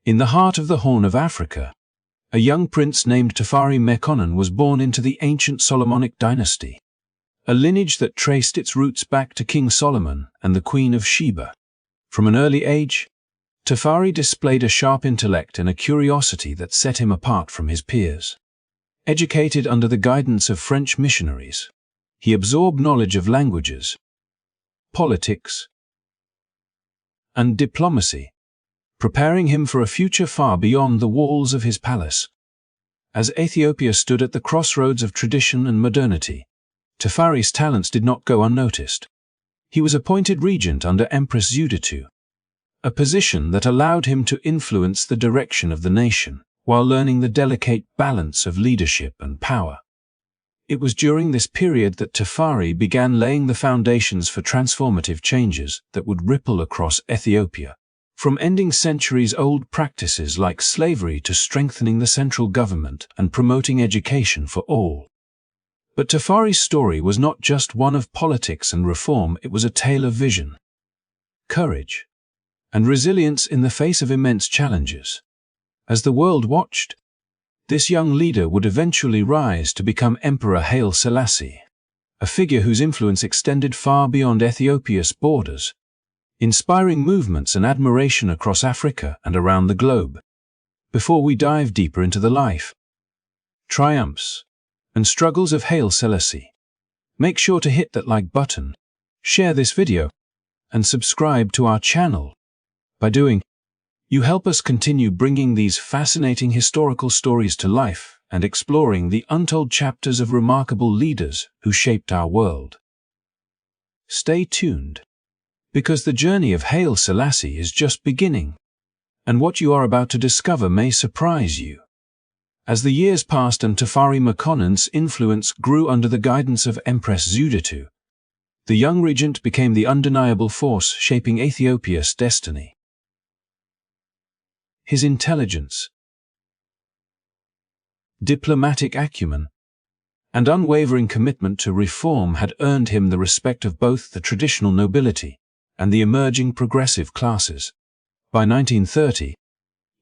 In the heart of the Horn of Africa, a young prince named Tafari Mekonnen was born into the ancient Solomonic dynasty, a lineage that traced its roots back to King Solomon and the Queen of Sheba. From an early age, Tafari displayed a sharp intellect and a curiosity that set him apart from his peers. Educated under the guidance of French missionaries, he absorbed knowledge of languages, politics, and diplomacy, preparing him for a future far beyond the walls of his palace. As Ethiopia stood at the crossroads of tradition and modernity, Tafari's talents did not go unnoticed. He was appointed regent under Empress Zuditu, a position that allowed him to influence the direction of the nation, while learning the delicate balance of leadership and power. It was during this period that Tafari began laying the foundations for transformative changes that would ripple across Ethiopia, from ending centuries-old practices like slavery to strengthening the central government and promoting education for all. But Tafari's story was not just one of politics and reform, it was a tale of vision, courage, and resilience in the face of immense challenges. As the world watched, this young leader would eventually rise to become Emperor Haile Selassie, a figure whose influence extended far beyond Ethiopia's borders, inspiring movements and admiration across Africa and around the globe. Before we dive deeper into the life, triumphs, and struggles of Haile Selassie, make sure to hit that like button, share this video, and subscribe to our channel. By doing, you help us continue bringing these fascinating historical stories to life and exploring the untold chapters of remarkable leaders who shaped our world. Stay tuned, because the journey of Haile Selassie is just beginning, and what you are about to discover may surprise you. As the years passed and Tafari Mekonnen's influence grew under the guidance of Empress Zuditu, the young regent became the undeniable force shaping Ethiopia's destiny. His intelligence, diplomatic acumen, and unwavering commitment to reform had earned him the respect of both the traditional nobility and the emerging progressive classes. By 1930,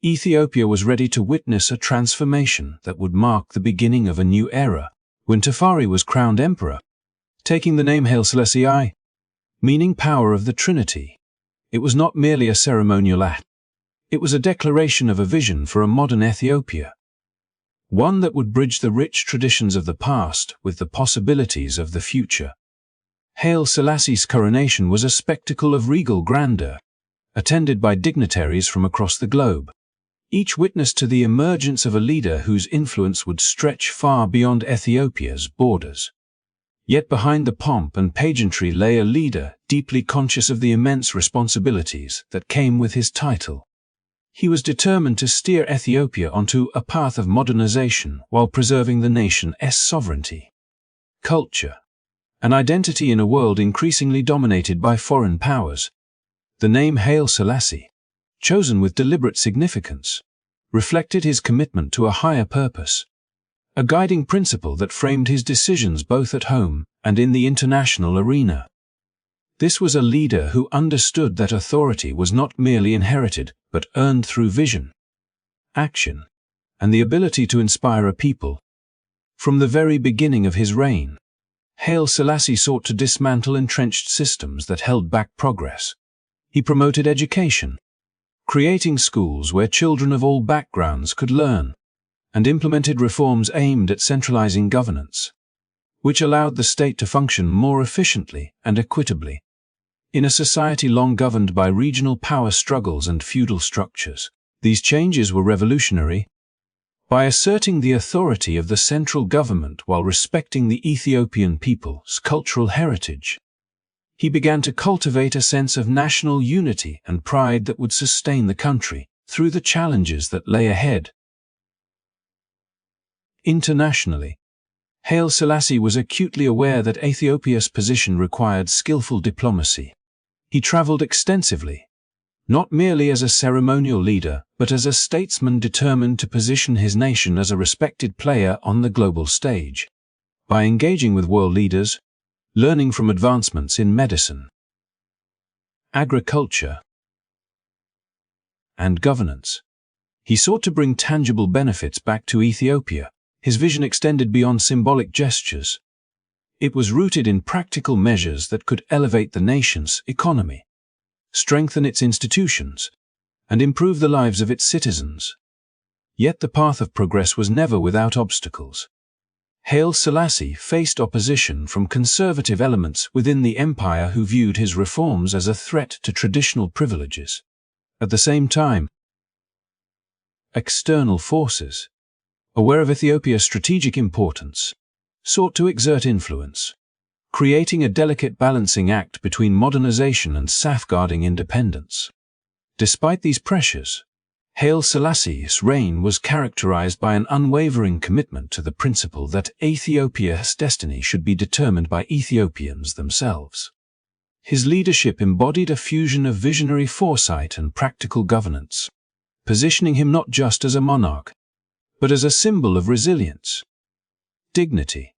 Ethiopia was ready to witness a transformation that would mark the beginning of a new era, when Tafari was crowned emperor, taking the name Haile Selassie, meaning power of the Trinity. It was not merely a ceremonial act. It was a declaration of a vision for a modern Ethiopia, one that would bridge the rich traditions of the past with the possibilities of the future. Haile Selassie's coronation was a spectacle of regal grandeur, attended by dignitaries from across the globe, each witness to the emergence of a leader whose influence would stretch far beyond Ethiopia's borders. Yet behind the pomp and pageantry lay a leader deeply conscious of the immense responsibilities that came with his title. He was determined to steer Ethiopia onto a path of modernization while preserving the nation's sovereignty, culture, and identity in a world increasingly dominated by foreign powers. The name Haile Selassie, chosen with deliberate significance, reflected his commitment to a higher purpose, a guiding principle that framed his decisions both at home and in the international arena. This was a leader who understood that authority was not merely inherited but earned through vision, action, and the ability to inspire a people. From the very beginning of his reign, Haile Selassie sought to dismantle entrenched systems that held back progress. He promoted education, creating schools where children of all backgrounds could learn, and implemented reforms aimed at centralizing governance, which allowed the state to function more efficiently and equitably. In a society long governed by regional power struggles and feudal structures, these changes were revolutionary. By asserting the authority of the central government while respecting the Ethiopian people's cultural heritage, he began to cultivate a sense of national unity and pride that would sustain the country through the challenges that lay ahead. Internationally, Haile Selassie was acutely aware that Ethiopia's position required skillful diplomacy. He traveled extensively, not merely as a ceremonial leader, but as a statesman determined to position his nation as a respected player on the global stage. By engaging with world leaders, learning from advancements in medicine, agriculture, and governance, He sought to bring tangible benefits back to Ethiopia. His vision extended beyond symbolic gestures. It was rooted in practical measures that could elevate the nation's economy, strengthen its institutions, and improve the lives of its citizens. Yet the path of progress was never without obstacles. Haile Selassie faced opposition from conservative elements within the empire who viewed his reforms as a threat to traditional privileges. At the same time, external forces, aware of Ethiopia's strategic importance, sought to exert influence, creating a delicate balancing act between modernization and safeguarding independence. Despite these pressures, Haile Selassie's reign was characterized by an unwavering commitment to the principle that Ethiopia's destiny should be determined by Ethiopians themselves. His leadership embodied a fusion of visionary foresight and practical governance, positioning him not just as a monarch, but as a symbol of resilience, dignity,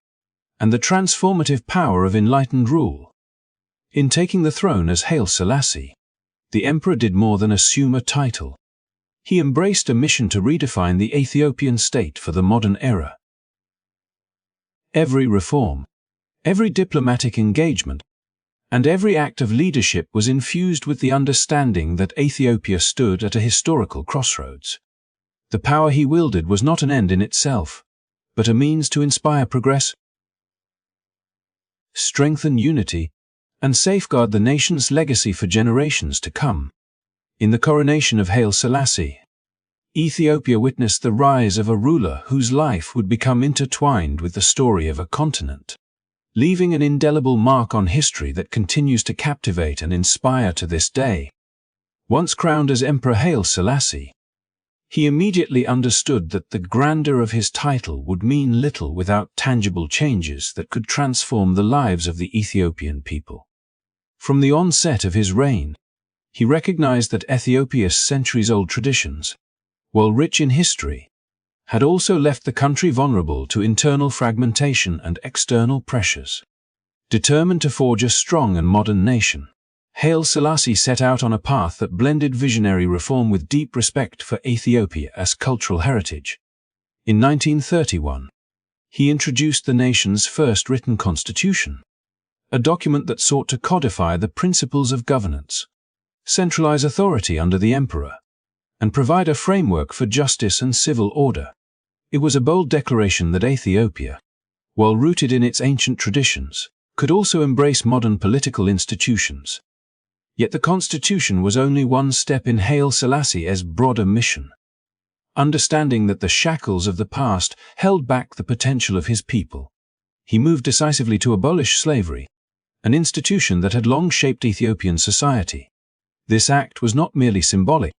and the transformative power of enlightened rule. In taking the throne as Haile Selassie, the emperor did more than assume a title. He embraced a mission to redefine the Ethiopian state for the modern era. Every reform, every diplomatic engagement, and every act of leadership was infused with the understanding that Ethiopia stood at a historical crossroads. The power he wielded was not an end in itself, but a means to inspire progress, strengthen unity, and safeguard the nation's legacy for generations to come. In the coronation of Haile Selassie, Ethiopia witnessed the rise of a ruler whose life would become intertwined with the story of a continent, leaving an indelible mark on history that continues to captivate and inspire to this day. Once crowned as Emperor Haile Selassie, he immediately understood that the grandeur of his title would mean little without tangible changes that could transform the lives of the Ethiopian people. From the onset of his reign, he recognized that Ethiopia's centuries-old traditions, while rich in history, had also left the country vulnerable to internal fragmentation and external pressures. Determined to forge a strong and modern nation, Haile Selassie set out on a path that blended visionary reform with deep respect for Ethiopia as cultural heritage. In 1931, he introduced the nation's first written constitution, a document that sought to codify the principles of governance, centralize authority under the emperor, and provide a framework for justice and civil order. It was a bold declaration that Ethiopia, while rooted in its ancient traditions, could also embrace modern political institutions. Yet the constitution was only one step in Haile Selassie's broader mission. Understanding that the shackles of the past held back the potential of his people, he moved decisively to abolish slavery, an institution that had long shaped Ethiopian society. This act was not merely symbolic.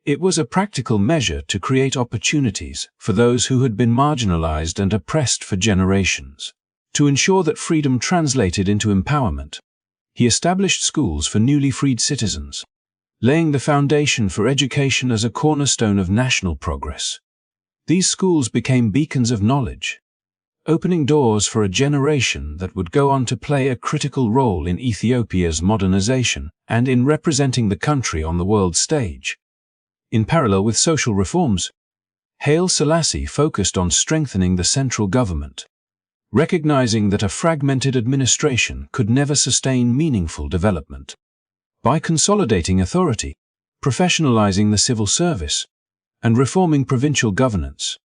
It was a practical measure to create opportunities for those who had been marginalized and oppressed for generations. To ensure that freedom translated into empowerment, he established schools for newly freed citizens, laying the foundation for education as a cornerstone of national progress. These schools became beacons of knowledge, opening doors for a generation that would go on to play a critical role in Ethiopia's modernization and in representing the country on the world stage. In parallel with social reforms, Haile Selassie focused on strengthening the central government, recognizing that a fragmented administration could never sustain meaningful development. By consolidating authority, professionalizing the civil service, and reforming provincial governance,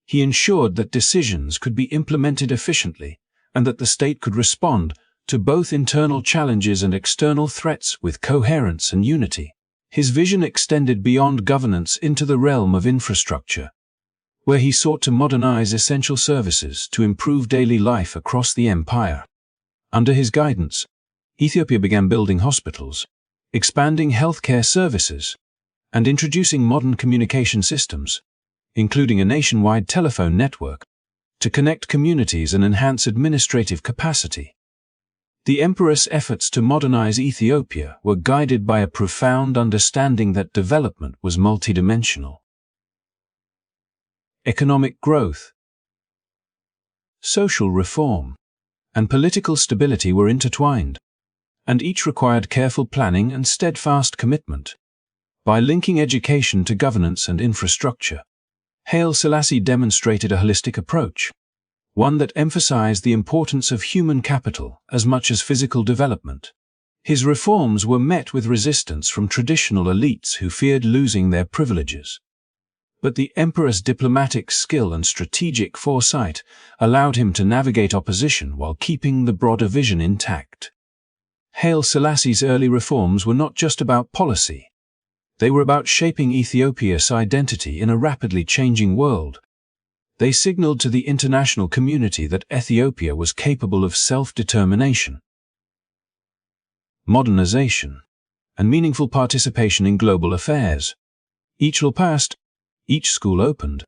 he ensured that decisions could be implemented efficiently and that the state could respond to both internal challenges and external threats with coherence and unity. His vision extended beyond governance into the realm of infrastructure, where he sought to modernize essential services to improve daily life across the empire. Under his guidance, Ethiopia began building hospitals, expanding healthcare services, and introducing modern communication systems, including a nationwide telephone network, to connect communities and enhance administrative capacity. The emperor's efforts to modernize Ethiopia were guided by a profound understanding that development was multidimensional. Economic growth, social reform, and political stability were intertwined, and each required careful planning and steadfast commitment. By linking education to governance and infrastructure, Haile Selassie demonstrated a holistic approach, one that emphasized the importance of human capital as much as physical development. His reforms were met with resistance from traditional elites who feared losing their privileges. But the emperor's diplomatic skill and strategic foresight allowed him to navigate opposition while keeping the broader vision intact. Haile Selassie's early reforms were not just about policy. They were about shaping Ethiopia's identity in a rapidly changing world. They signaled to the international community that Ethiopia was capable of self-determination, modernization, and meaningful participation in global affairs. Each law passed, each school opened,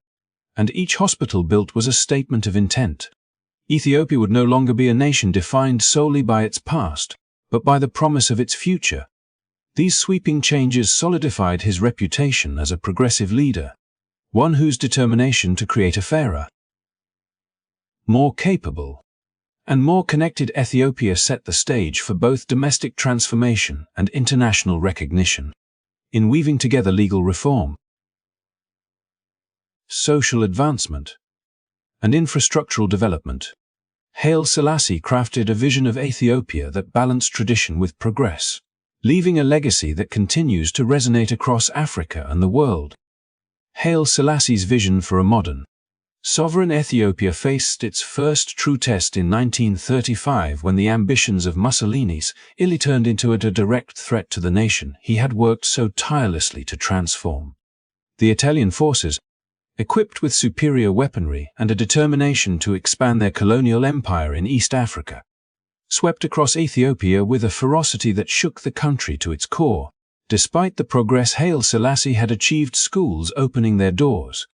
and each hospital built was a statement of intent. Ethiopia would no longer be a nation defined solely by its past, but by the promise of its future. These sweeping changes solidified his reputation as a progressive leader, one whose determination to create a fairer, more capable, and more connected Ethiopia set the stage for both domestic transformation and international recognition. In weaving together legal reform, social advancement, and infrastructural development, Haile Selassie crafted a vision of Ethiopia that balanced tradition with progress, leaving a legacy that continues to resonate across Africa and the world. Haile Selassie's vision for a modern, sovereign Ethiopia faced its first true test in 1935 when the ambitions of Mussolini's Italy turned into a direct threat to the nation he had worked so tirelessly to transform. The Italian forces, equipped with superior weaponry and a determination to expand their colonial empire in East Africa, swept across Ethiopia with a ferocity that shook the country to its core. Despite the progress, Haile Selassie had achieved, schools opening their doors,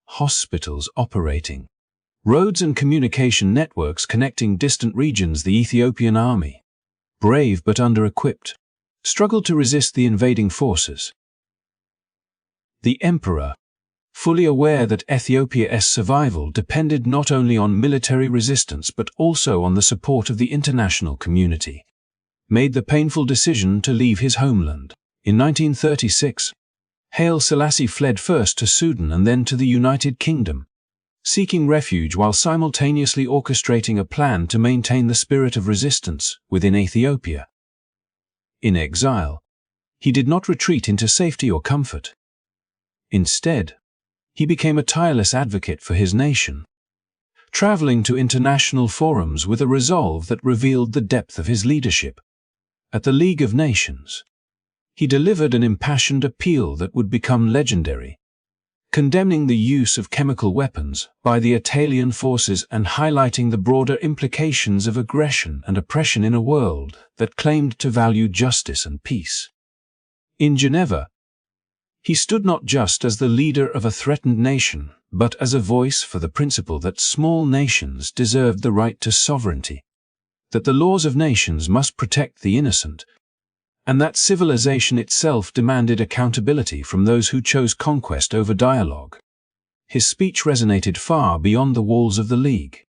hospitals operating, roads and communication networks connecting distant regions. The Ethiopian army, brave but under-equipped, struggled to resist the invading forces. The emperor, fully aware that Ethiopia's survival depended not only on military resistance but also on the support of the international community, made the painful decision to leave his homeland. In 1936, Haile Selassie fled first to Sudan and then to the United Kingdom, seeking refuge while simultaneously orchestrating a plan to maintain the spirit of resistance within Ethiopia. In exile, he did not retreat into safety or comfort. Instead, he became a tireless advocate for his nation, traveling to international forums with a resolve that revealed the depth of his leadership. At the League of Nations, he delivered an impassioned appeal that would become legendary, condemning the use of chemical weapons by the Italian forces and highlighting the broader implications of aggression and oppression in a world that claimed to value justice and peace. In Geneva, he stood not just as the leader of a threatened nation, but as a voice for the principle that small nations deserved the right to sovereignty, that the laws of nations must protect the innocent, and that civilization itself demanded accountability from those who chose conquest over dialogue. His speech resonated far beyond the walls of the League,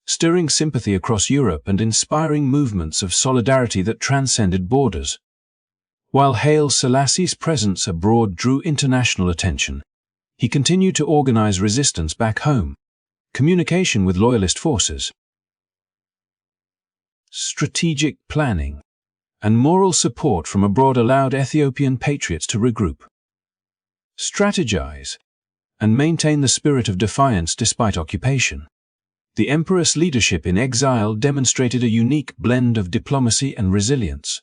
stirring sympathy across Europe and inspiring movements of solidarity that transcended borders. While Haile Selassie's presence abroad drew international attention, he continued to organize resistance back home, communication with loyalist forces, strategic planning, and moral support from abroad allowed Ethiopian patriots to regroup, strategize, and maintain the spirit of defiance despite occupation. The emperor's leadership in exile demonstrated a unique blend of diplomacy and resilience,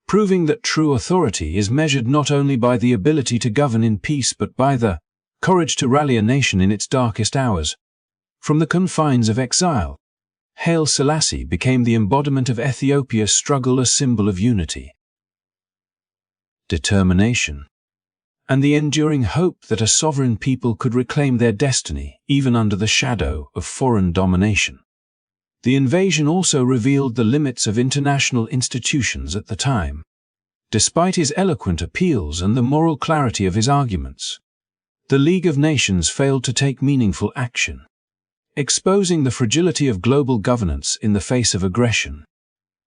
proving that true authority is measured not only by the ability to govern in peace but by the courage to rally a nation in its darkest hours. From the confines of exile, Haile Selassie became the embodiment of Ethiopia's struggle, a symbol of unity, determination, and the enduring hope that a sovereign people could reclaim their destiny even under the shadow of foreign domination. The invasion also revealed the limits of international institutions at the time. Despite his eloquent appeals and the moral clarity of his arguments, the League of Nations failed to take meaningful action, exposing the fragility of global governance in the face of aggression.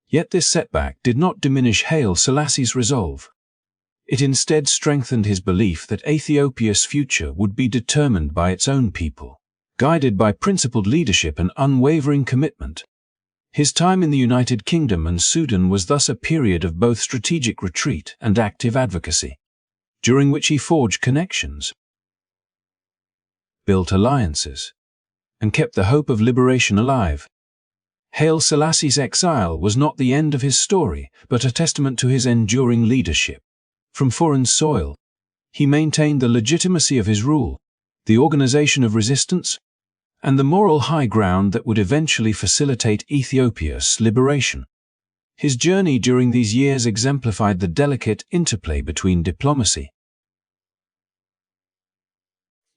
Yet this setback did not diminish Haile Selassie's resolve. It instead strengthened his belief that Ethiopia's future would be determined by its own people, guided by principled leadership and unwavering commitment. His time in the United Kingdom and Sudan was thus a period of both strategic retreat and active advocacy, during which he forged connections, built alliances, and kept the hope of liberation alive. Haile Selassie's exile was not the end of his story, but a testament to his enduring leadership. From foreign soil, he maintained the legitimacy of his rule, the organization of resistance, and the moral high ground that would eventually facilitate Ethiopia's liberation. His journey during these years exemplified the delicate interplay between diplomacy,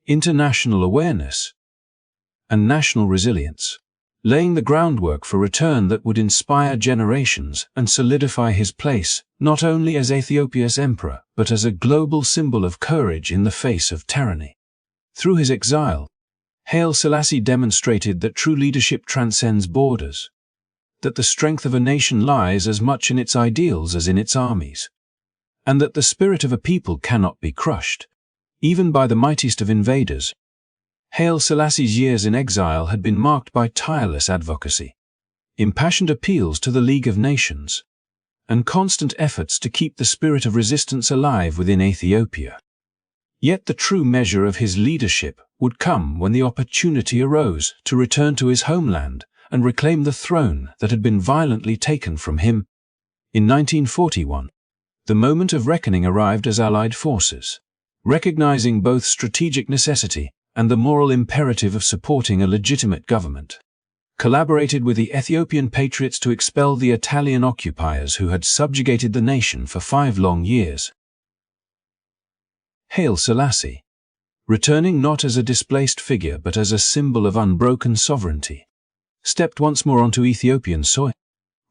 international awareness, and national resilience, laying the groundwork for a return that would inspire generations and solidify his place not only as Ethiopia's emperor but as a global symbol of courage in the face of tyranny. Through his exile, Haile Selassie demonstrated that true leadership transcends borders, that the strength of a nation lies as much in its ideals as in its armies, and that the spirit of a people cannot be crushed, even by the mightiest of invaders. Haile Selassie's years in exile had been marked by tireless advocacy, impassioned appeals to the League of Nations, and constant efforts to keep the spirit of resistance alive within Ethiopia. Yet the true measure of his leadership would come when the opportunity arose to return to his homeland and reclaim the throne that had been violently taken from him. In 1941, the moment of reckoning arrived as Allied forces, recognizing both strategic necessity and the moral imperative of supporting a legitimate government, collaborated with the Ethiopian patriots to expel the Italian occupiers who had subjugated the nation for 5 long years. Haile Selassie, returning not as a displaced figure but as a symbol of unbroken sovereignty, stepped once more onto Ethiopian soil,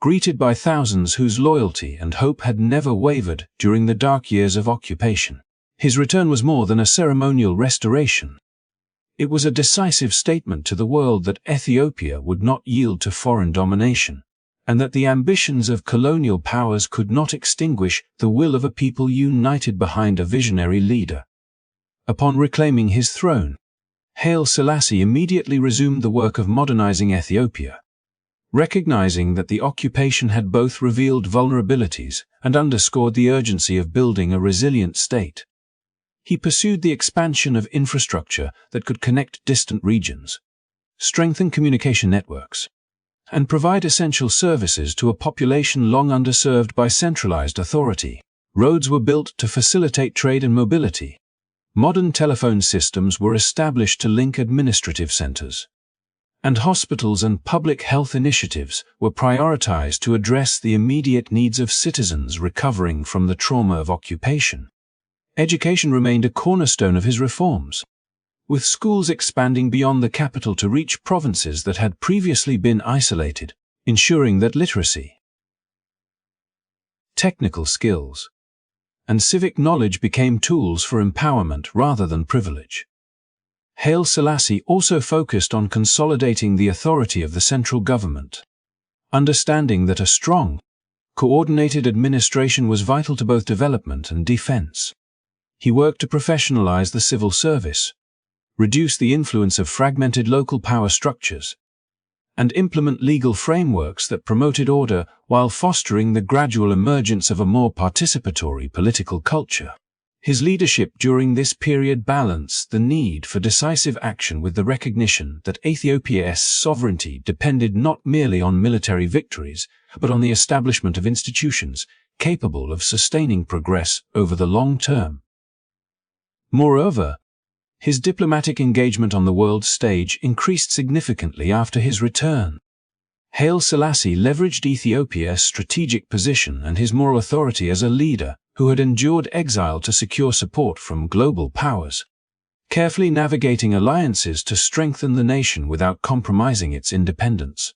greeted by thousands whose loyalty and hope had never wavered during the dark years of occupation. His return was more than a ceremonial restoration. It was a decisive statement to the world that Ethiopia would not yield to foreign domination, and that the ambitions of colonial powers could not extinguish the will of a people united behind a visionary leader. Upon reclaiming his throne, Haile Selassie immediately resumed the work of modernizing Ethiopia, recognizing that the occupation had both revealed vulnerabilities and underscored the urgency of building a resilient state. He pursued the expansion of infrastructure that could connect distant regions, strengthen communication networks, and provide essential services to a population long underserved by centralized authority. Roads were built to facilitate trade and mobility. Modern telephone systems were established to link administrative centers, and hospitals and public health initiatives were prioritized to address the immediate needs of citizens recovering from the trauma of occupation. Education remained a cornerstone of his reforms, with schools expanding beyond the capital to reach provinces that had previously been isolated, ensuring that literacy, technical skills, and civic knowledge became tools for empowerment rather than privilege. Haile Selassie also focused on consolidating the authority of the central government, understanding that a strong, coordinated administration was vital to both development and defense. He worked to professionalize the civil service, reduce the influence of fragmented local power structures, and implement legal frameworks that promoted order while fostering the gradual emergence of a more participatory political culture. His leadership during this period balanced the need for decisive action with the recognition that Ethiopia's sovereignty depended not merely on military victories, but on the establishment of institutions capable of sustaining progress over the long term. Moreover, his diplomatic engagement on the world stage increased significantly after his return. Haile Selassie leveraged Ethiopia's strategic position and his moral authority as a leader who had endured exile to secure support from global powers, carefully navigating alliances to strengthen the nation without compromising its independence.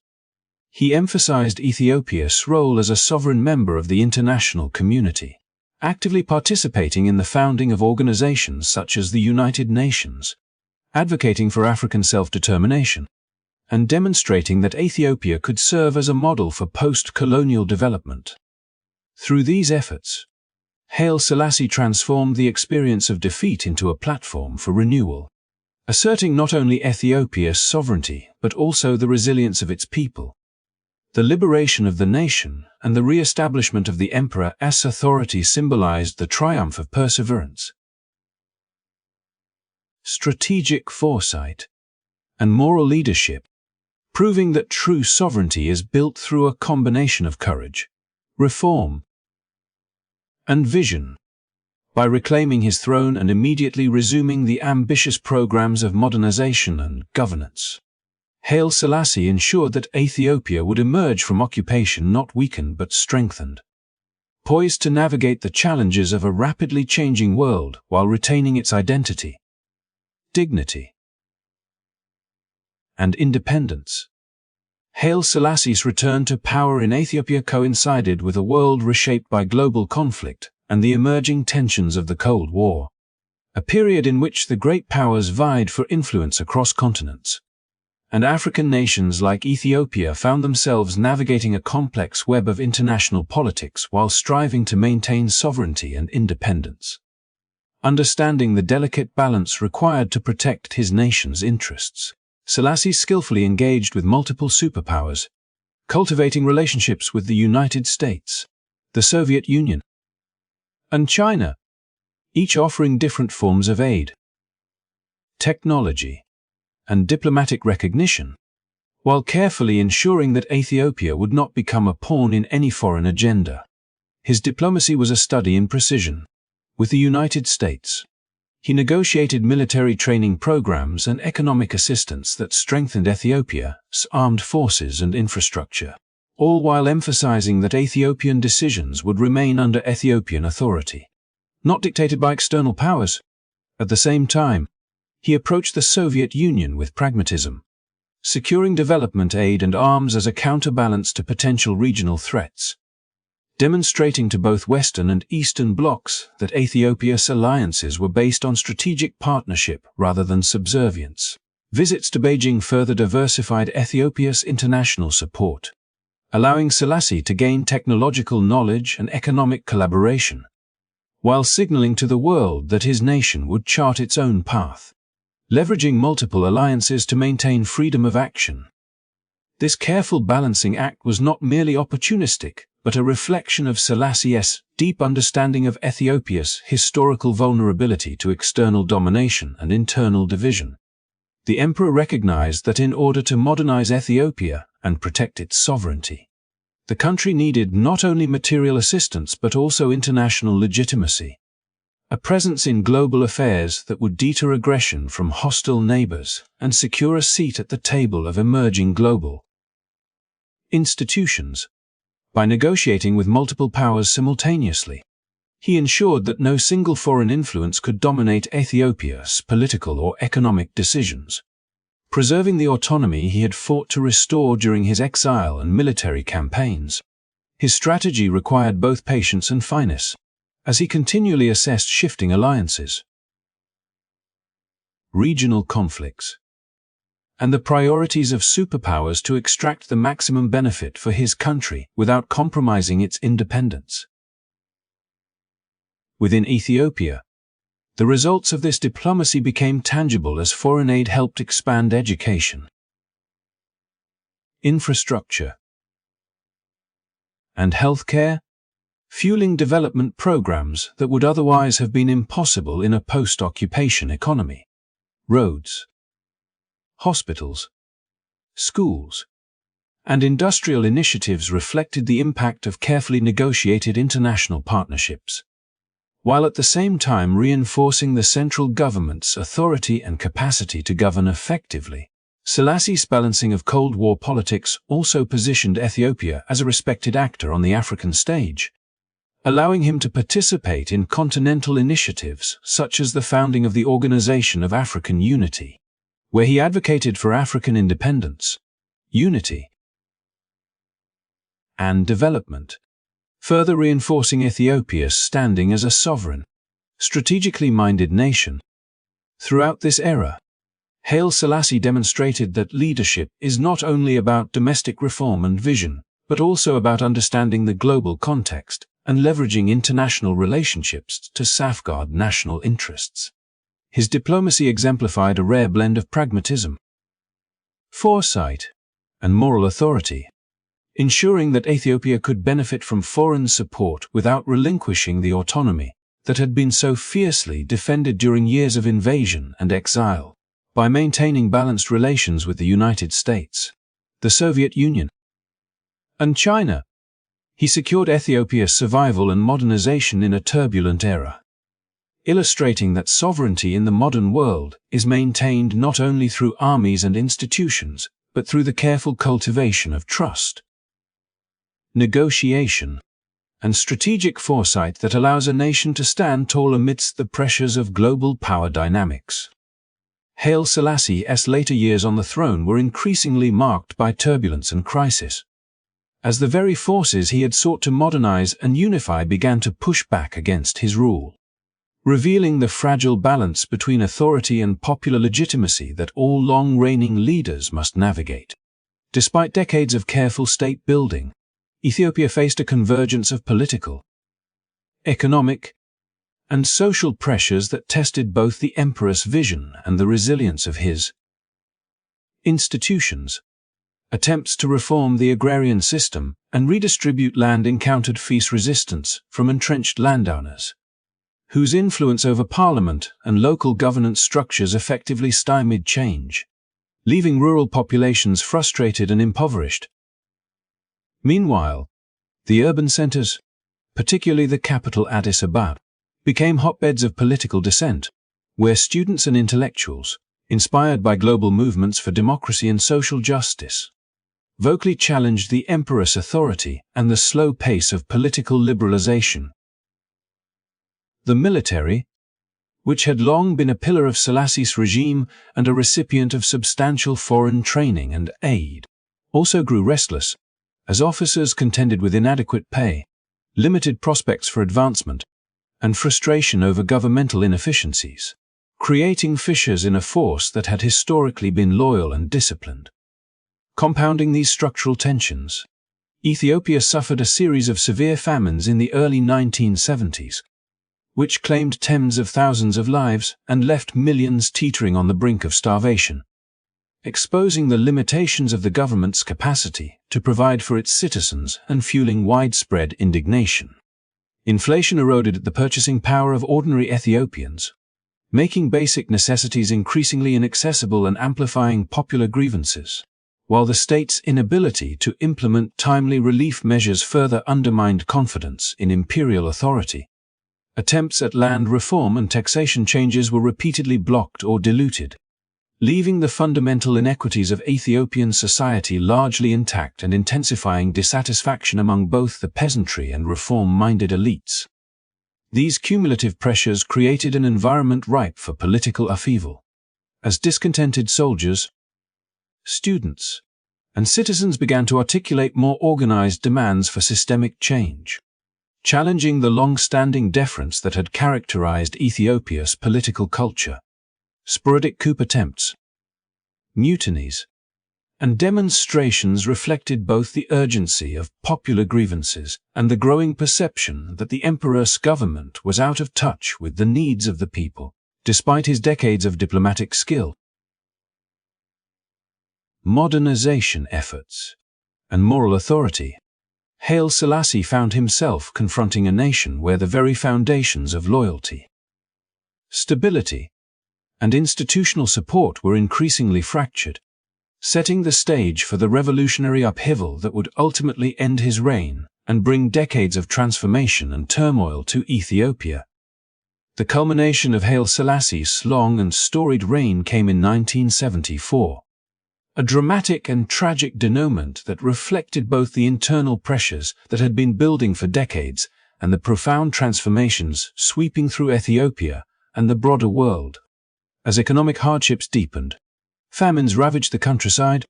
He emphasized Ethiopia's role as a sovereign member of the international community, actively participating in the founding of organizations such as the United Nations, advocating for African self-determination, and demonstrating that Ethiopia could serve as a model for post-colonial development. Through these efforts, Haile Selassie transformed the experience of defeat into a platform for renewal, asserting not only Ethiopia's sovereignty but also the resilience of its people. The liberation of the nation and the re-establishment of the emperor's authority symbolized the triumph of perseverance, strategic foresight, and moral leadership, proving that true sovereignty is built through a combination of courage, reform, and vision. By reclaiming his throne and immediately resuming the ambitious programs of modernization and governance, Haile Selassie ensured that Ethiopia would emerge from occupation not weakened but strengthened, poised to navigate the challenges of a rapidly changing world while retaining its identity, dignity, and independence. Haile Selassie's return to power in Ethiopia coincided with a world reshaped by global conflict and the emerging tensions of the Cold War, a period in which the great powers vied for influence across continents, and African nations like Ethiopia found themselves navigating a complex web of international politics while striving to maintain sovereignty and independence. Understanding the delicate balance required to protect his nation's interests, Selassie skillfully engaged with multiple superpowers, cultivating relationships with the United States, the Soviet Union, and China, each offering different forms of aid, technology, and diplomatic recognition, while carefully ensuring that Ethiopia would not become a pawn in any foreign agenda. His diplomacy was a study in precision. With the United States, he negotiated military training programs and economic assistance that strengthened Ethiopia's armed forces and infrastructure, all while emphasizing that Ethiopian decisions would remain under Ethiopian authority, not dictated by external powers. At the same time, he approached the Soviet Union with pragmatism, securing development aid and arms as a counterbalance to potential regional threats, demonstrating to both Western and Eastern blocs that Ethiopia's alliances were based on strategic partnership rather than subservience. Visits to Beijing further diversified Ethiopia's international support, allowing Selassie to gain technological knowledge and economic collaboration, while signaling to the world that his nation would chart its own path, leveraging multiple alliances to maintain freedom of action. This careful balancing act was not merely opportunistic, but a reflection of Selassie's deep understanding of Ethiopia's historical vulnerability to external domination and internal division. The emperor recognized that in order to modernize Ethiopia and protect its sovereignty, the country needed not only material assistance but also international legitimacy, a presence in global affairs that would deter aggression from hostile neighbors and secure a seat at the table of emerging global institutions. By negotiating with multiple powers simultaneously, he ensured that no single foreign influence could dominate Ethiopia's political or economic decisions, preserving the autonomy he had fought to restore during his exile and military campaigns. His strategy required both patience and finesse, as he continually assessed shifting alliances, regional conflicts, and the priorities of superpowers to extract the maximum benefit for his country without compromising its independence. Within Ethiopia, the results of this diplomacy became tangible as foreign aid helped expand education, infrastructure, and healthcare, fueling development programs that would otherwise have been impossible in a post-occupation economy. Roads, hospitals, schools, and industrial initiatives reflected the impact of carefully negotiated international partnerships, while at the same time reinforcing the central government's authority and capacity to govern effectively. Selassie's balancing of Cold War politics also positioned Ethiopia as a respected actor on the African stage, allowing him to participate in continental initiatives such as the founding of the Organization of African Unity, where he advocated for African independence, unity, and development, further reinforcing Ethiopia's standing as a sovereign, strategically minded nation. Throughout this era, Haile Selassie demonstrated that leadership is not only about domestic reform and vision, but also about understanding the global context and leveraging international relationships to safeguard national interests. His diplomacy exemplified a rare blend of pragmatism, foresight, and moral authority, ensuring that Ethiopia could benefit from foreign support without relinquishing the autonomy that had been so fiercely defended during years of invasion and exile. By maintaining balanced relations with the United States, the Soviet Union, and China, he secured Ethiopia's survival and modernization in a turbulent era, illustrating that sovereignty in the modern world is maintained not only through armies and institutions, but through the careful cultivation of trust, negotiation, and strategic foresight that allows a nation to stand tall amidst the pressures of global power dynamics. Haile Selassie's later years on the throne were increasingly marked by turbulence and crisis, as the very forces he had sought to modernize and unify began to push back against his rule, revealing the fragile balance between authority and popular legitimacy that all long-reigning leaders must navigate. Despite decades of careful state building, Ethiopia faced a convergence of political, economic, and social pressures that tested both the emperor's vision and the resilience of his institutions. Attempts to reform the agrarian system and redistribute land encountered fierce resistance from entrenched landowners, whose influence over parliament and local governance structures effectively stymied change, leaving rural populations frustrated and impoverished. Meanwhile, the urban centers, particularly the capital Addis Ababa, became hotbeds of political dissent, where students and intellectuals, inspired by global movements for democracy and social justice, vocally challenged the emperor's authority and the slow pace of political liberalization. The military, which had long been a pillar of Selassie's regime and a recipient of substantial foreign training and aid, also grew restless, as officers contended with inadequate pay, limited prospects for advancement, and frustration over governmental inefficiencies, creating fissures in a force that had historically been loyal and disciplined. Compounding these structural tensions, Ethiopia suffered a series of severe famines in the early 1970s, which claimed tens of thousands of lives and left millions teetering on the brink of starvation, exposing the limitations of the government's capacity to provide for its citizens and fueling widespread indignation. Inflation eroded the purchasing power of ordinary Ethiopians, making basic necessities increasingly inaccessible and amplifying popular grievances, while the state's inability to implement timely relief measures further undermined confidence in imperial authority. Attempts at land reform and taxation changes were repeatedly blocked or diluted, leaving the fundamental inequities of Ethiopian society largely intact and intensifying dissatisfaction among both the peasantry and reform-minded elites. These cumulative pressures created an environment ripe for political upheaval, as discontented soldiers, students, and citizens began to articulate more organized demands for systemic change, challenging the long-standing deference that had characterized Ethiopia's political culture. Sporadic coup attempts, mutinies, and demonstrations reflected both the urgency of popular grievances and the growing perception that the emperor's government was out of touch with the needs of the people, despite his decades of diplomatic skill. Modernization efforts and moral authority. Haile Selassie found himself confronting a nation where the very foundations of loyalty, stability, and institutional support were increasingly fractured, setting the stage for the revolutionary upheaval that would ultimately end his reign and bring decades of transformation and turmoil to Ethiopia. The culmination of Haile Selassie's long and storied reign came in 1974, a dramatic and tragic denouement that reflected both the internal pressures that had been building for decades and the profound transformations sweeping through Ethiopia and the broader world. As economic hardships deepened, famines ravaged the countryside,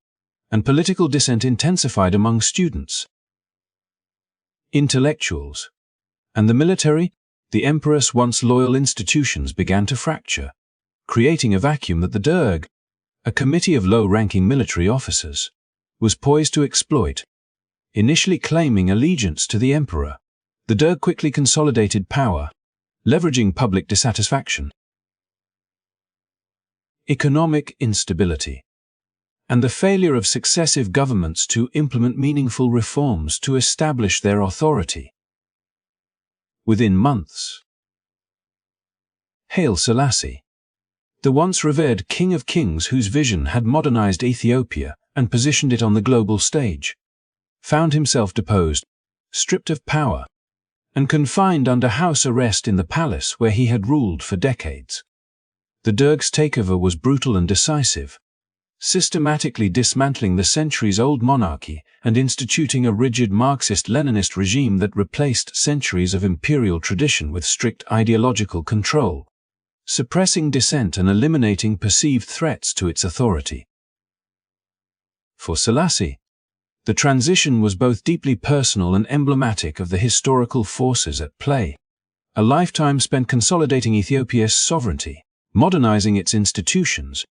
and political dissent intensified among students, intellectuals, and the military, the emperor's once loyal institutions began to fracture, creating a vacuum that the Derg, a committee of low-ranking military officers, was poised to exploit. Initially claiming allegiance to the emperor, The Derg quickly consolidated power, leveraging public dissatisfaction, economic instability, and the failure of successive governments to implement meaningful reforms to establish their authority. Within months, Haile Selassie, the once revered King of Kings whose vision had modernized Ethiopia and positioned it on the global stage, found himself deposed, stripped of power, and confined under house arrest in the palace where he had ruled for decades. The Derg's takeover was brutal and decisive, systematically dismantling the centuries-old monarchy and instituting a rigid Marxist-Leninist regime that replaced centuries of imperial tradition with strict ideological control, suppressing dissent and eliminating perceived threats to its authority. For Selassie, the transition was both deeply personal and emblematic of the historical forces at play. A lifetime spent consolidating Ethiopia's sovereignty, modernizing its institutions,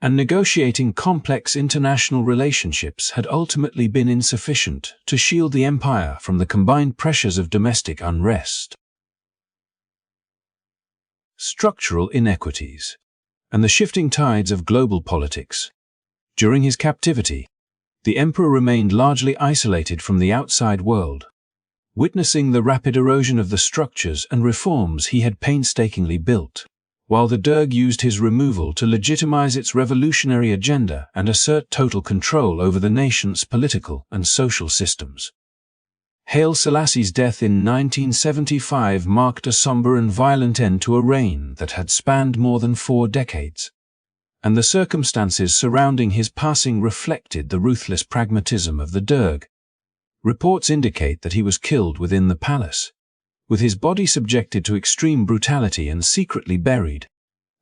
and negotiating complex international relationships had ultimately been insufficient to shield the empire from the combined pressures of domestic unrest, structural inequities, and the shifting tides of global politics. During his captivity, the emperor remained largely isolated from the outside world, witnessing the rapid erosion of the structures and reforms he had painstakingly built, while the Derg used his removal to legitimize its revolutionary agenda and assert total control over the nation's political and social systems. Haile Selassie's death in 1975 marked a somber and violent end to a reign that had spanned more than 4 decades, and the circumstances surrounding his passing reflected the ruthless pragmatism of the Derg. Reports indicate that he was killed within the palace, with his body subjected to extreme brutality and secretly buried,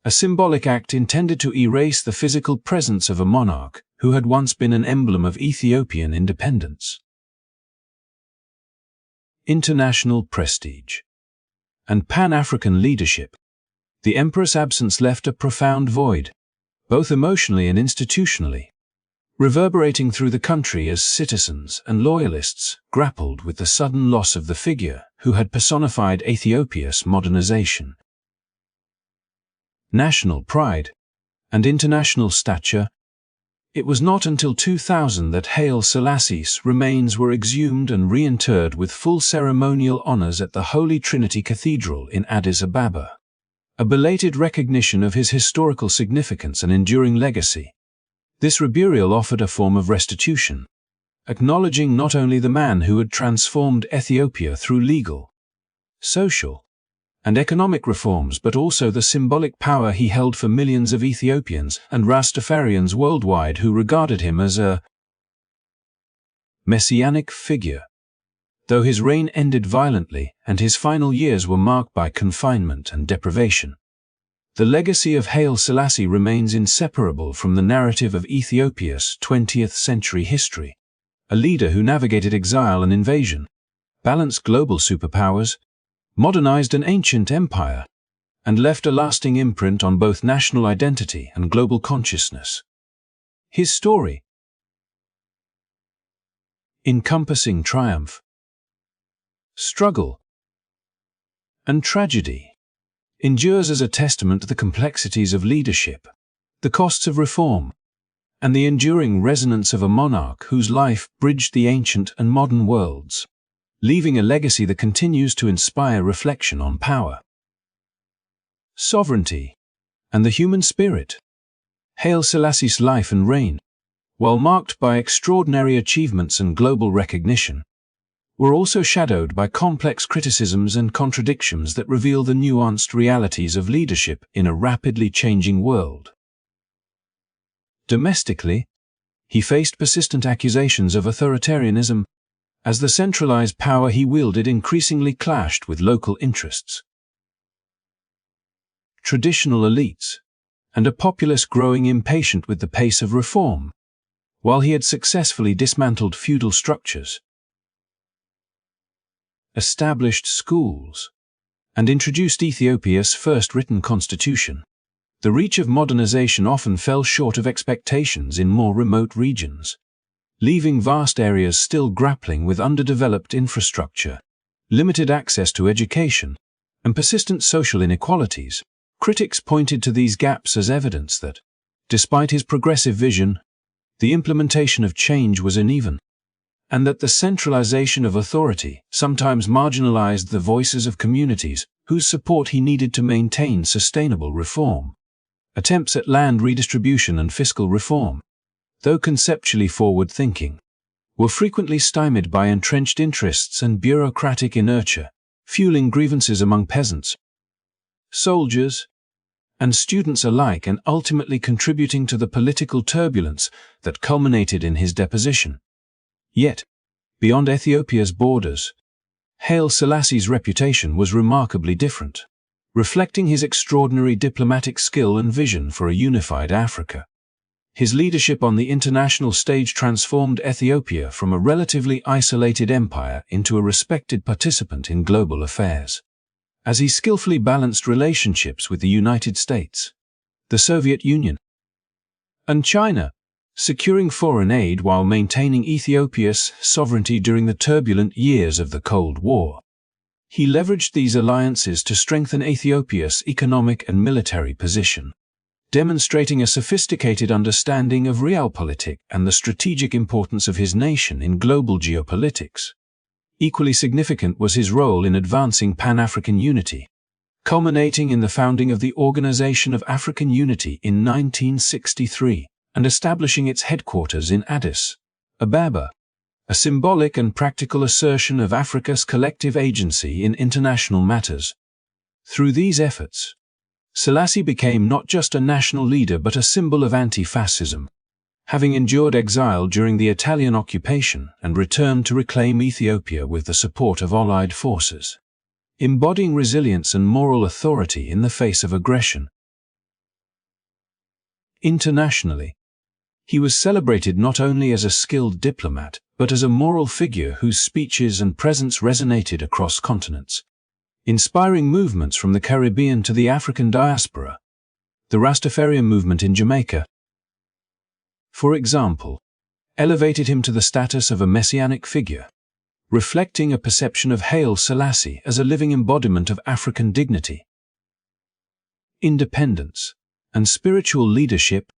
a symbolic act intended to erase the physical presence of a monarch who had once been an emblem of Ethiopian independence. International prestige and Pan-African leadership. The emperor's absence left a profound void, both emotionally and institutionally, reverberating through the country as citizens and loyalists grappled with the sudden loss of the figure who had personified Ethiopia's modernization. National pride and international stature. It was not until 2000 that Haile Selassie's remains were exhumed and reinterred with full ceremonial honors at the Holy Trinity Cathedral in Addis Ababa, a belated recognition of his historical significance and enduring legacy. This reburial offered a form of restitution, acknowledging not only the man who had transformed Ethiopia through legal, social, and economic reforms but also the symbolic power he held for millions of Ethiopians and Rastafarians worldwide who regarded him as a messianic figure. Though his reign ended violently and his final years were marked by confinement and deprivation, the legacy of Haile Selassie remains inseparable from the narrative of Ethiopia's 20th century history, a leader who navigated exile and invasion, balanced global superpowers, modernized an ancient empire, and left a lasting imprint on both national identity and global consciousness. His story, encompassing triumph, struggle, and tragedy, endures as a testament to the complexities of leadership, the costs of reform, and the enduring resonance of a monarch whose life bridged the ancient and modern worlds, leaving a legacy that continues to inspire reflection on power, sovereignty, and the human spirit. Haile Selassie's life and reign, while marked by extraordinary achievements and global recognition, were also shadowed by complex criticisms and contradictions that reveal the nuanced realities of leadership in a rapidly changing world. Domestically, he faced persistent accusations of authoritarianism, as the centralized power he wielded increasingly clashed with local interests, traditional elites, and a populace growing impatient with the pace of reform. While he had successfully dismantled feudal structures, established schools, and introduced Ethiopia's first written constitution, the reach of modernization often fell short of expectations in more remote regions, leaving vast areas still grappling with underdeveloped infrastructure, limited access to education, and persistent social inequalities. Critics pointed to these gaps as evidence that, despite his progressive vision, the implementation of change was uneven, and that the centralization of authority sometimes marginalized the voices of communities whose support he needed to maintain sustainable reform. Attempts at land redistribution and fiscal reform, though conceptually forward-thinking, were frequently stymied by entrenched interests and bureaucratic inertia, fueling grievances among peasants, soldiers, and students alike, and ultimately contributing to the political turbulence that culminated in his deposition. Yet, beyond Ethiopia's borders, Haile Selassie's reputation was remarkably different, reflecting his extraordinary diplomatic skill and vision for a unified Africa. His leadership on the international stage transformed Ethiopia from a relatively isolated empire into a respected participant in global affairs. As he skillfully balanced relationships with the United States, the Soviet Union, and China, securing foreign aid while maintaining Ethiopia's sovereignty during the turbulent years of the Cold War. He leveraged these alliances to strengthen Ethiopia's economic and military position, demonstrating a sophisticated understanding of realpolitik and the strategic importance of his nation in global geopolitics. Equally significant was his role in advancing Pan-African unity, culminating in the founding of the Organization of African Unity in 1963 and establishing its headquarters in Addis Ababa, a symbolic and practical assertion of Africa's collective agency in international matters. Through these efforts, Selassie became not just a national leader but a symbol of anti-fascism, having endured exile during the Italian occupation and returned to reclaim Ethiopia with the support of Allied forces, embodying resilience and moral authority in the face of aggression. Internationally, he was celebrated not only as a skilled diplomat, but as a moral figure whose speeches and presence resonated across continents, inspiring movements from the Caribbean to the African diaspora. The Rastafarian movement in Jamaica, for example, elevated him to the status of a messianic figure, reflecting a perception of Haile Selassie as a living embodiment of African dignity, independence, and spiritual leadership,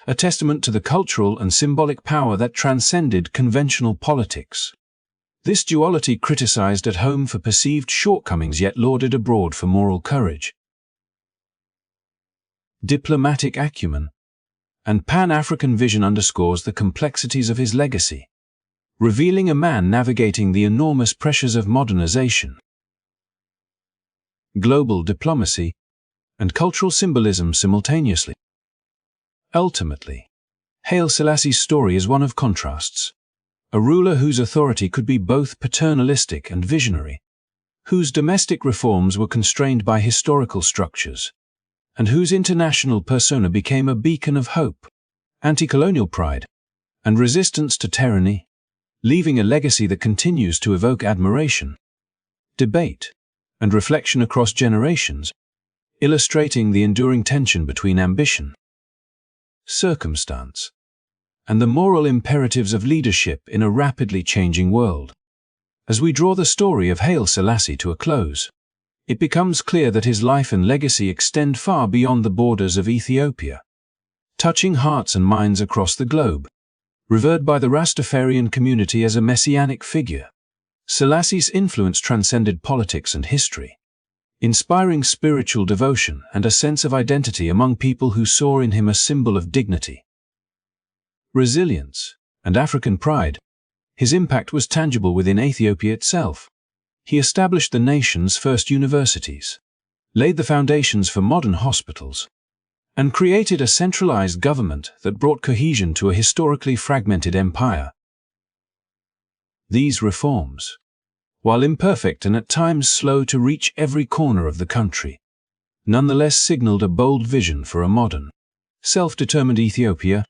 a testament to the cultural and symbolic power that transcended conventional politics. This duality criticized at home for perceived shortcomings yet lauded abroad for moral courage, diplomatic acumen, and Pan-African vision underscores the complexities of his legacy, revealing a man navigating the enormous pressures of modernization, global diplomacy, and cultural symbolism simultaneously. Ultimately, Haile Selassie's story is one of contrasts, a ruler whose authority could be both paternalistic and visionary, whose domestic reforms were constrained by historical structures, and whose international persona became a beacon of hope, anti-colonial pride, and resistance to tyranny, leaving a legacy that continues to evoke admiration, debate, and reflection across generations, illustrating the enduring tension between ambition, circumstance, and the moral imperatives of leadership in a rapidly changing world. As we draw the story of Haile Selassie to a close, it becomes clear that his life and legacy extend far beyond the borders of Ethiopia, touching hearts and minds across the globe. Revered by the Rastafarian community as a messianic figure, Selassie's influence transcended politics and history, inspiring spiritual devotion and a sense of identity among people who saw in him a symbol of dignity, resilience, and African pride. His impact was tangible within Ethiopia itself. He established the nation's first universities, laid the foundations for modern hospitals, and created a centralized government that brought cohesion to a historically fragmented empire. These reforms, while imperfect and at times slow to reach every corner of the country, nonetheless signaled a bold vision for a modern, self-determined Ethiopia,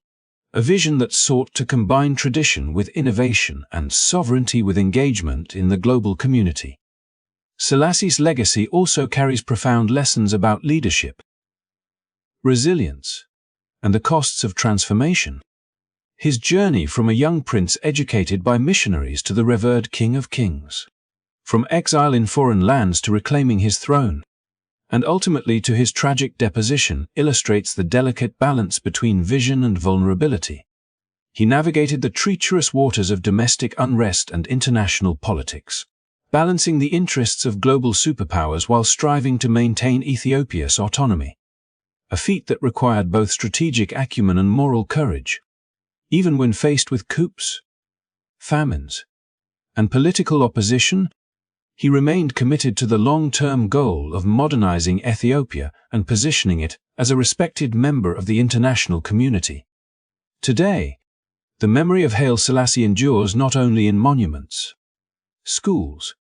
a vision that sought to combine tradition with innovation and sovereignty with engagement in the global community. Selassie's legacy also carries profound lessons about leadership, resilience, and the costs of transformation. His journey from a young prince educated by missionaries to the revered King of Kings, from exile in foreign lands to reclaiming his throne, and ultimately to his tragic deposition, illustrates the delicate balance between vision and vulnerability. He navigated the treacherous waters of domestic unrest and international politics, balancing the interests of global superpowers while striving to maintain Ethiopia's autonomy, a feat that required both strategic acumen and moral courage. Even when faced with coups, famines, and political opposition, he remained committed to the long-term goal of modernizing Ethiopia and positioning it as a respected member of the international community. Today, the memory of Haile Selassie endures not only in monuments, schools,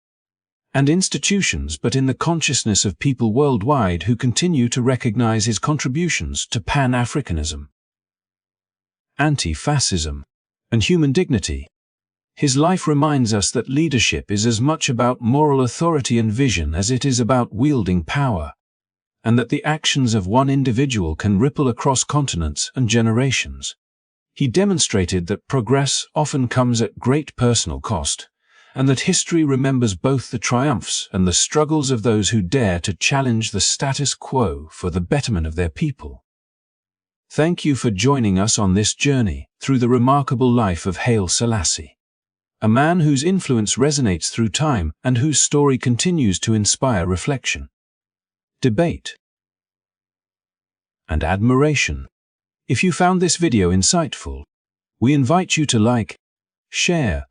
and institutions but in the consciousness of people worldwide who continue to recognize his contributions to Pan-Africanism, anti-fascism, and human dignity. His life reminds us that leadership is as much about moral authority and vision as it is about wielding power, and that the actions of one individual can ripple across continents and generations. He demonstrated that progress often comes at great personal cost, and that history remembers both the triumphs and the struggles of those who dare to challenge the status quo for the betterment of their people. Thank you for joining us on this journey through the remarkable life of Haile Selassie, a man whose influence resonates through time and whose story continues to inspire reflection, debate, and admiration. If you found this video insightful, we invite you to like, share,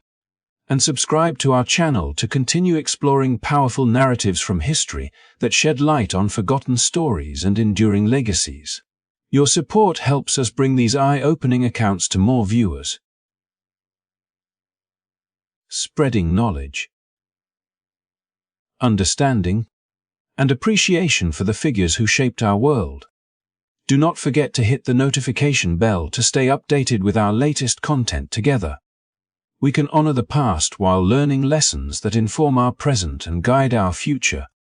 and subscribe to our channel to continue exploring powerful narratives from history that shed light on forgotten stories and enduring legacies. Your support helps us bring these eye-opening accounts to more viewers. Spreading knowledge, understanding, and appreciation for the figures who shaped our world. Do not forget to hit the notification bell to stay updated with our latest content together. We can honor the past while learning lessons that inform our present and guide our future.